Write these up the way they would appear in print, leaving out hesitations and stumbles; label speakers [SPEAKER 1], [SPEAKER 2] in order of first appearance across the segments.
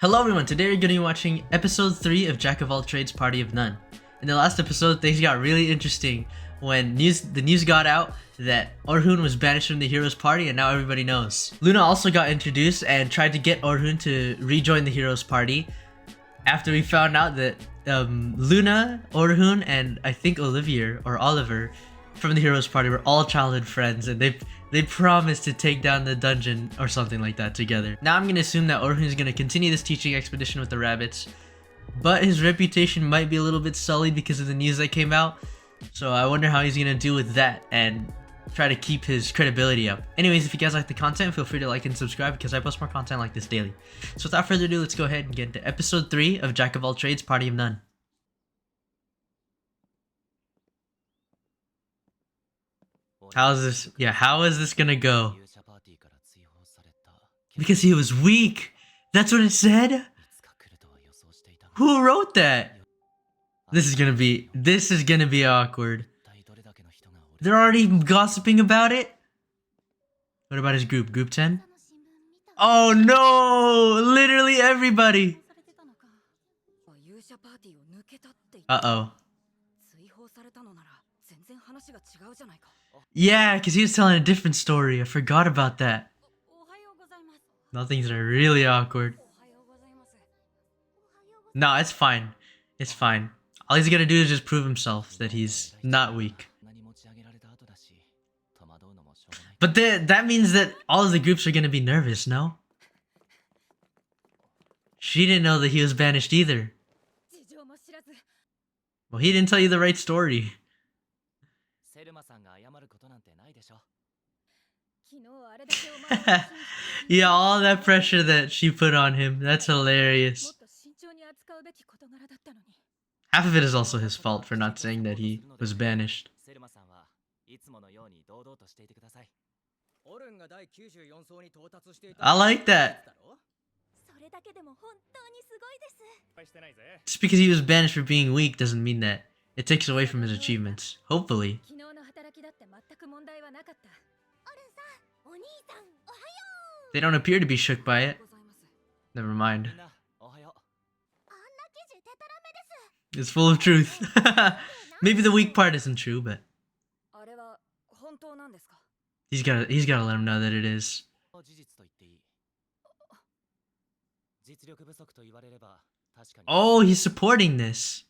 [SPEAKER 1] Hello everyone, today we're going to be watching episode 3 of Jack of All Trades Party of None. In the last episode, things got really interesting when the news got out that Orhun was banished from the heroes party and now everybody knows. Luna also got introduced and tried to get Orhun to rejoin the heroes party after we found out that Luna, Orhun, and I think Olivier or Oliver from the heroes party were all childhood friends and they promised to take down the dungeon or something like that together. Now I'm gonna assume that Orhun is gonna continue this teaching expedition with the rabbits, but his reputation might be a little bit sullied because of the news that came out. So I wonder how he's gonna do with that and try to keep his credibility up. Anyways, if you guys like the content, feel free to like and subscribe because I post more content like this daily. So without further ado, let's go ahead and get into episode 3 of Jack of All Trades Party of None. How is this gonna go? Because he was weak. That's what it said? Who wrote that? This is gonna be awkward. They're already gossiping about it? What about his group? Group 10? Oh no! Literally everybody! Uh-oh. Yeah, because he was telling a different story. I forgot about that. Now things are really awkward. No, it's fine. It's fine. All he's gonna do is just prove himself that he's not weak. But that means that all of the groups are gonna be nervous, no? She didn't know that he was banished either. Well, he didn't tell you the right story. Yeah, all that pressure that she put on him. That's hilarious. Half of it is also his fault for not saying that he was banished. I like that. Just because he was banished for being weak doesn't mean that it takes away from his achievements. Hopefully. They don't appear to be shook by it. Never mind. It's full of truth. Maybe the weak part isn't true, but he's gotta let him know that it is. Oh, he's supporting this.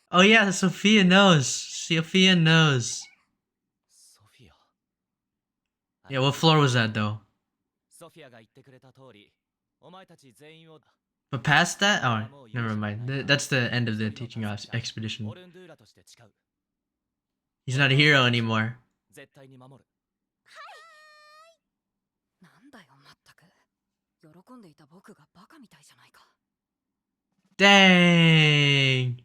[SPEAKER 1] Oh yeah, Sophia knows. Sophia knows. Yeah, what floor was that though? But past that? Oh, never mind. That's the end of the teaching expedition. He's not a hero anymore. Dang!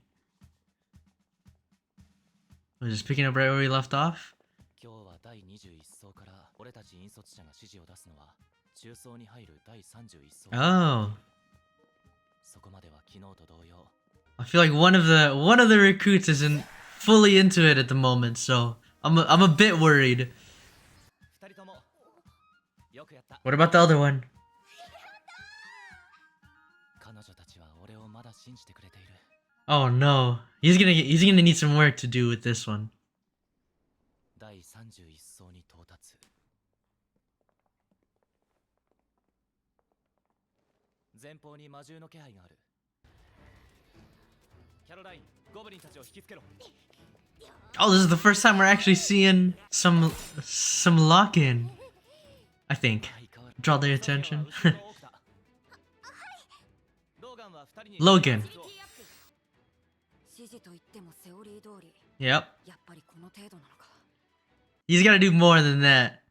[SPEAKER 1] We're just picking up right where we left off? Oh. I feel like one of the recruits isn't fully into it at the moment, so I'm a bit worried. What about the other one? Oh no, he's gonna need some work to do with this one. Oh, this is the first time we're actually seeing some lock-in. I think. Draw their attention. Logan. Yep. He's gotta do more than that.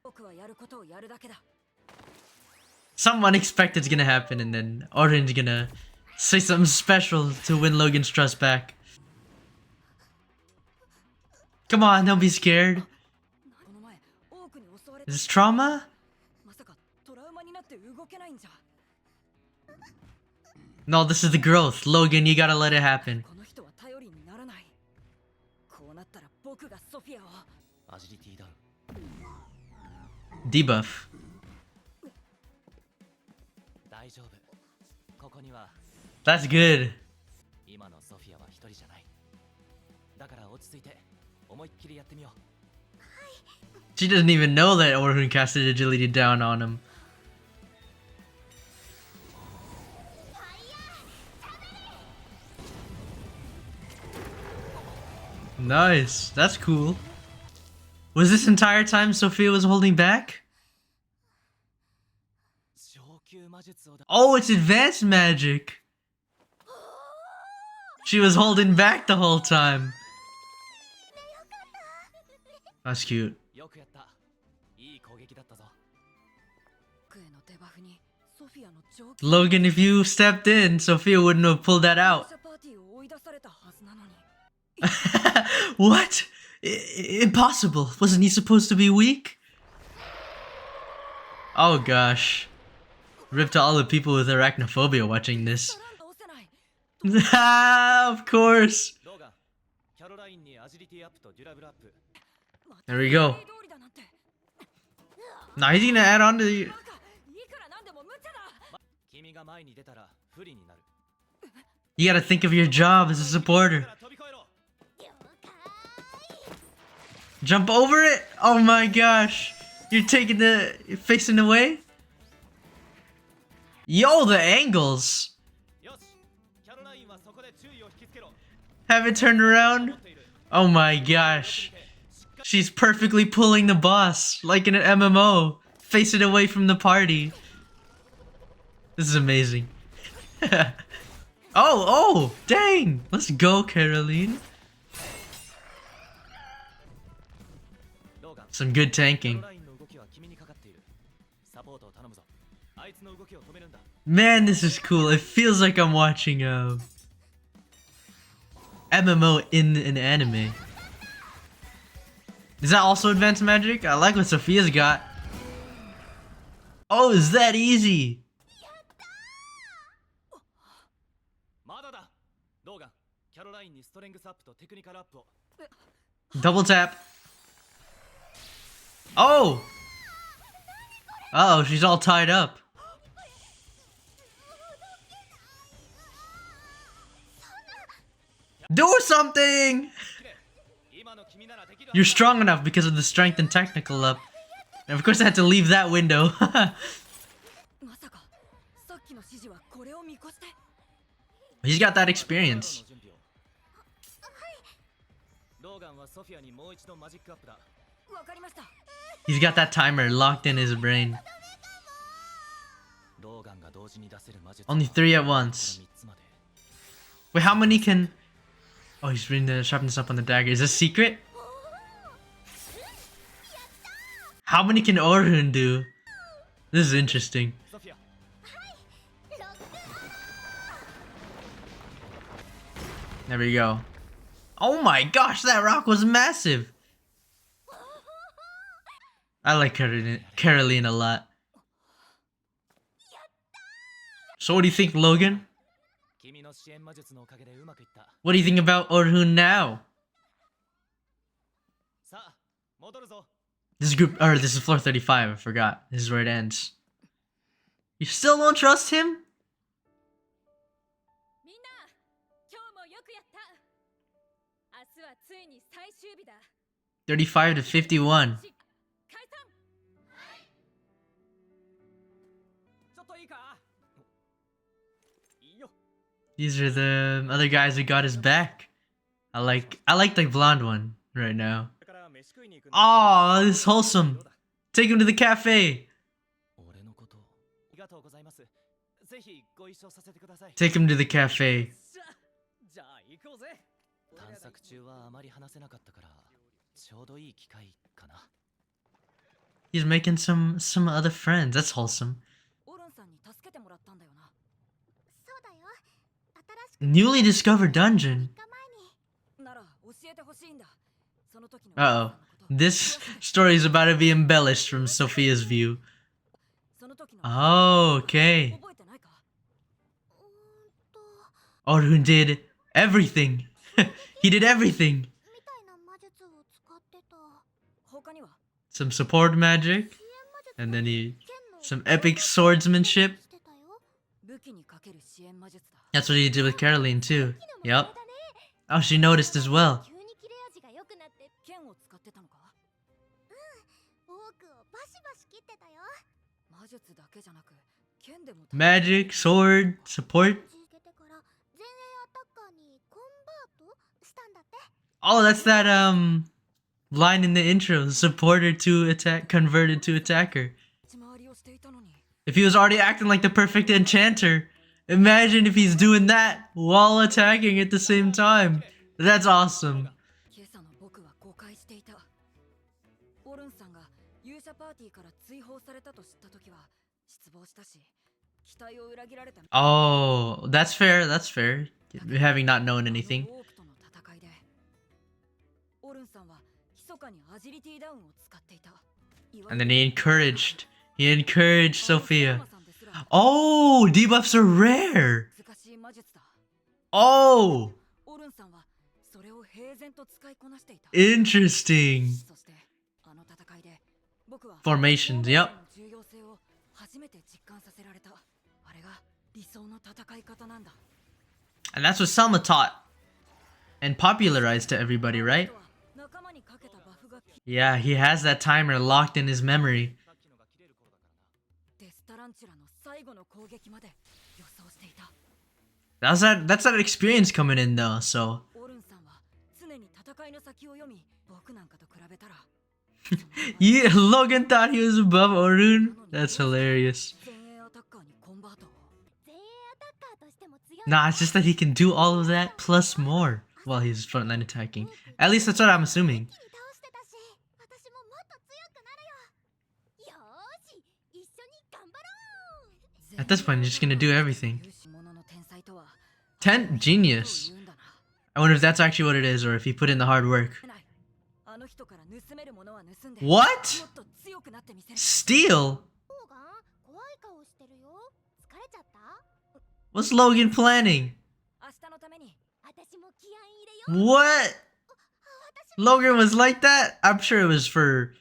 [SPEAKER 1] Something unexpected's gonna happen and then Orhun's gonna say something special to win Logan's trust back. Come on, don't be scared. Is this trauma? No, this is the growth. Logan, you gotta let it happen. Debuff. That's good. She doesn't even know that Orhun casted agility down on him. Nice. That's cool. Was this entire time Sophia was holding back? Oh, it's advanced magic. She was holding back the whole time. That's cute. Logan, if you stepped in, Sophia wouldn't have pulled that out. What? Impossible. Wasn't he supposed to be weak? Oh gosh. Rip to all the people with arachnophobia watching this. Of course. There we go. Now he's gonna add on to the... You gotta think of your job as a supporter. Jump over it? Oh my gosh. You're taking the... You're facing away? Yo, the angles! Have it turned around? Oh my gosh. She's perfectly pulling the boss, like in an MMO. Facing away from the party. This is amazing. Oh, dang! Let's go, Caroline. Some good tanking. Man, this is cool. It feels like I'm watching a MMO in an anime. Is that also advanced magic? I like what Sophia's got. Oh, is that easy? Double tap. Oh! Uh-oh, she's all tied up. Do something! You're strong enough because of the strength and technical up. And of course I had to leave that window. He's got that experience. He's got that timer locked in his brain. Only 3 at once. Wait, how many can... Oh, he's reading the sharpness up on the dagger. Is this secret? How many can Orhun do? This is interesting. There we go. Oh my gosh, that rock was massive. I like Caroline a lot. So what do you think, Logan? What do you think about Orhun now? This is group, or this is floor 35, I forgot. This is where it ends. You still don't trust him? 35 to 51. These are the other guys who got his back. I like the blonde one right now. Oh, this is wholesome. Take him to the cafe. Take him to the cafe. He's making some other friends. That's wholesome. Newly discovered dungeon. Uh-oh. This story is about to be embellished from Sophia's view. Oh, okay. Orhun did everything. He did everything. some support magic, and then some epic swordsmanship. That's what he did with Caroline too. Yep. Oh, she noticed as well. Magic, sword, support. Oh, that's that line in the intro. Supporter to attack converted to attacker. If he was already acting like the perfect enchanter, imagine if he's doing that while attacking at the same time. That's awesome. Oh, that's fair, that's fair. Having not known anything. And then he encouraged Sophia. Oh, debuffs are rare. Oh, interesting. Formations, yep. And that's what Selma taught and popularized to everybody, right? Yeah, he has that timer locked in his memory. That's that experience coming in though, so. Yeah, Logan thought he was above Orhun? That's hilarious. Nah, it's just that he can do all of that plus more while he's frontline attacking. At least that's what I'm assuming. At this point, he's just gonna do everything. 10? Genius. I wonder if that's actually what it is, or if he put in the hard work. What? Steal? What's Logan planning? What? Logan was like that? I'm sure it was for...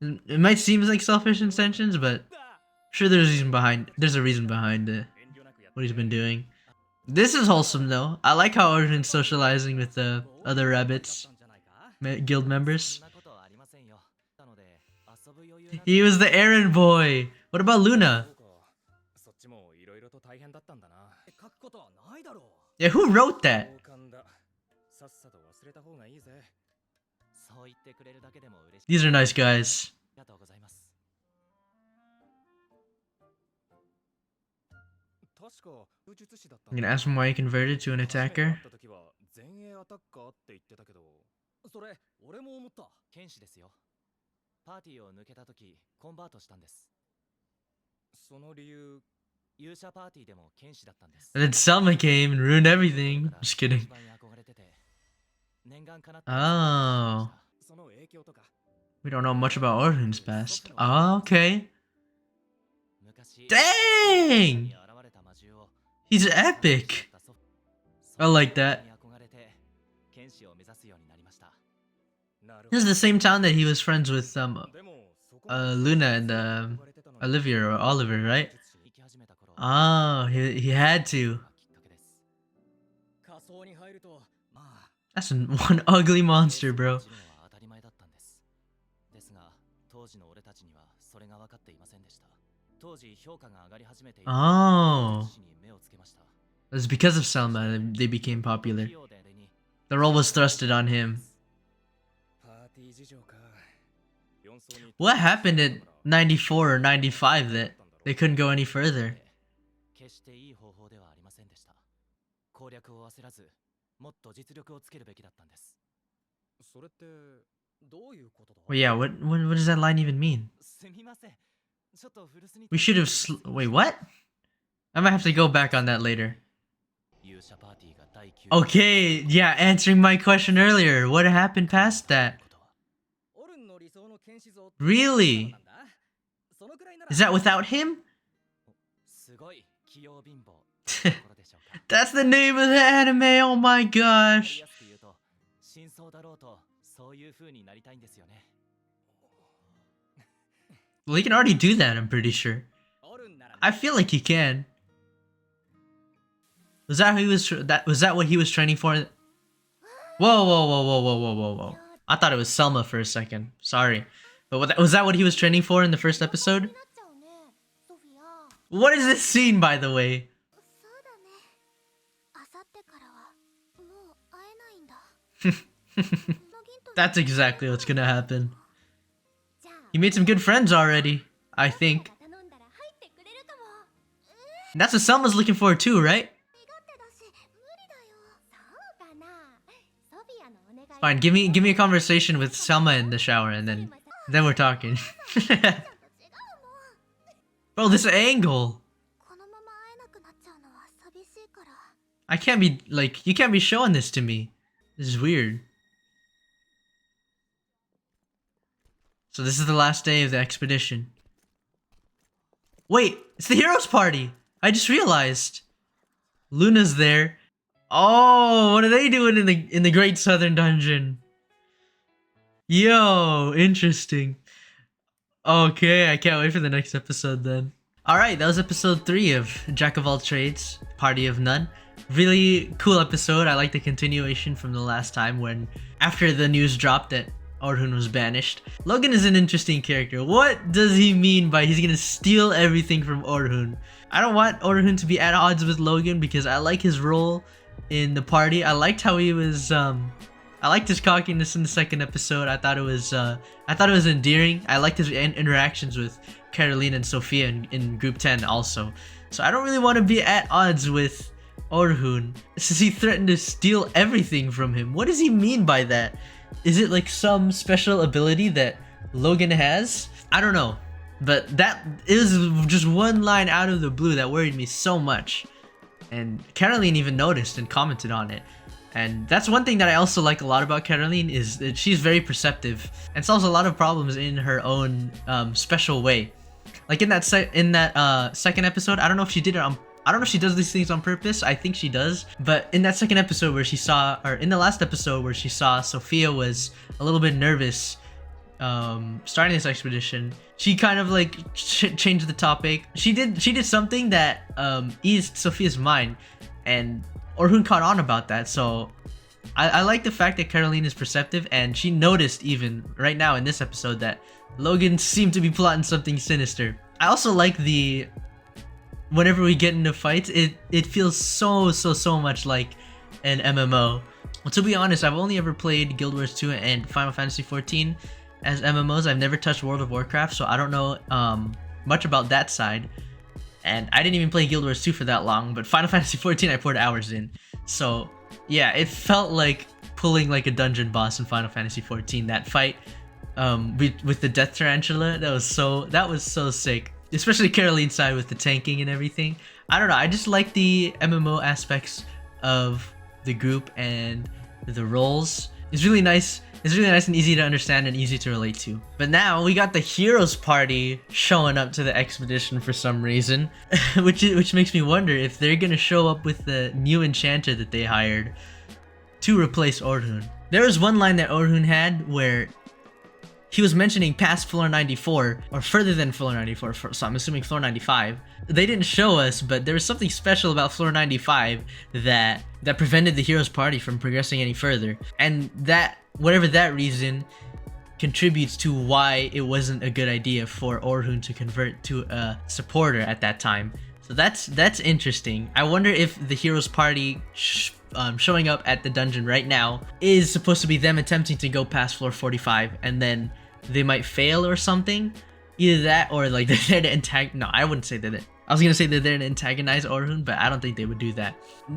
[SPEAKER 1] It might seem like selfish intentions, but... I'm sure there's a reason behind it. What he's been doing. This is wholesome though. I like how Orhun's socializing with the other rabbits. Guild members. He was the errand boy. What about Luna? Yeah, who wrote that? These are nice guys. I'm gonna ask him why he converted to an attacker. And then Selma came and ruined everything. Just kidding. Oh. We don't know much about Orhun's past. Oh, okay. Dang! He's epic. I like that. This is the same town that he was friends with Luna and Olivia or Oliver, right? Oh, he had to. That's one ugly monster, bro. Oh. It was because of Selma they became popular. The role was thrusted on him. What happened at 94 or 95 that they couldn't go any further? Well, yeah, what does that line even mean? We should have wait, what? I might have to go back on that later. Okay, yeah, answering my question earlier. What happened past that? Really? Is that without him? That's the name of the anime, oh my gosh. Well, he can already do that, I'm pretty sure. I feel like he can. Was that who he was? Was that what he was training for? Whoa, whoa, whoa, whoa, whoa, whoa, whoa, whoa! I thought it was Selma for a second. Sorry, but was that what he was training for in the first episode? What is this scene, by the way? That's exactly what's gonna happen. He made some good friends already, I think. That's what Selma's looking for too, right? Fine, give me a conversation with Selma in the shower and then we're talking. Bro, this angle. I can't be like, you can't be showing this to me. This is weird. So this is the last day of the expedition. Wait, it's the heroes party. I just realized. Luna's there. Oh, what are they doing in the Great Southern Dungeon? Yo, interesting. Okay, I can't wait for the next episode then. Alright, that was episode 3 of Jack of All Trades, Party of None. Really cool episode. I like the continuation from the last time when, after the news dropped that Orhun was banished. Logan is an interesting character. What does he mean by he's gonna steal everything from Orhun? I don't want Orhun to be at odds with Logan because I like his role in the party. I liked how he was, I liked his cockiness in the second episode. I thought it was endearing. I liked his interactions with Caroline and Sophia in Group 10 also. So I don't really want to be at odds with Orhun since he threatened to steal everything from him. What does he mean by that? Is it like some special ability that Logan has? I don't know. But that is just one line out of the blue that worried me so much. And Caroline even noticed and commented on it. And that's one thing that I also like a lot about Caroline, is that she's very perceptive and solves a lot of problems in her own special way. Like in that second episode, I don't know if she did it on, I don't know if she does these things on purpose. I think she does. But in that second episode where she saw, or in the last episode where she saw Sophia was a little bit nervous starting this expedition, she kind of like changed the topic. She did something that eased Sophia's mind, and Orhun caught on about that. So I like the fact that Caroline is perceptive, and she noticed even right now in this episode that Logan seemed to be plotting something sinister. I also like the, whenever we get into fights, it feels so much like an MMO. Well, to be honest, I've only ever played Guild Wars 2 and Final Fantasy 14 as MMOs. I've never touched World of Warcraft, so I don't know much about that side. And I didn't even play Guild Wars 2 for that long, but Final Fantasy 14 I poured hours in. So yeah, it felt like pulling like a dungeon boss in Final Fantasy 14. That fight with the Death Tarantula, that was so sick. Especially Caroline's side with the tanking and everything. I don't know, I just like the MMO aspects of the group and the roles. It's really nice. It's really nice and easy to understand and easy to relate to. But now we got the heroes party showing up to the expedition for some reason, which makes me wonder if they're gonna show up with the new enchanter that they hired to replace Orhun. There was one line that Orhun had where he was mentioning past floor 94, or further than floor 94, so I'm assuming floor 95. They didn't show us, but there was something special about floor 95 that prevented the heroes party from progressing any further. And that, whatever that reason, contributes to why it wasn't a good idea for Orhun to convert to a supporter at that time. So that's interesting. I wonder if the heroes party showing up at the dungeon right now is supposed to be them attempting to go past floor 45, and then they might fail or something. Either that, or like they're there to antagonize. No, I wouldn't say that. I was gonna say they're there to antagonize Orhun, but I don't think they would do that.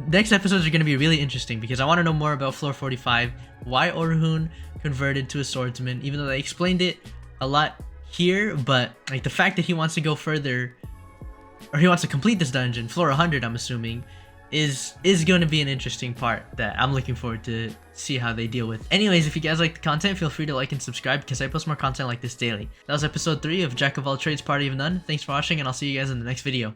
[SPEAKER 1] Next episodes are gonna be really interesting because I want to know more about floor 45, why Orhun converted to a swordsman, even though they explained it a lot here. But like the fact that he wants to go further, or he wants to complete this dungeon, floor 100, I'm assuming, is going to be an interesting part that I'm looking forward to see how they deal with. Anyways, if you guys like the content, feel free to like and subscribe because I post more content like this daily. That was episode 3 of Jack of All Trades, Party of None. Thanks for watching, and I'll see you guys in the next video.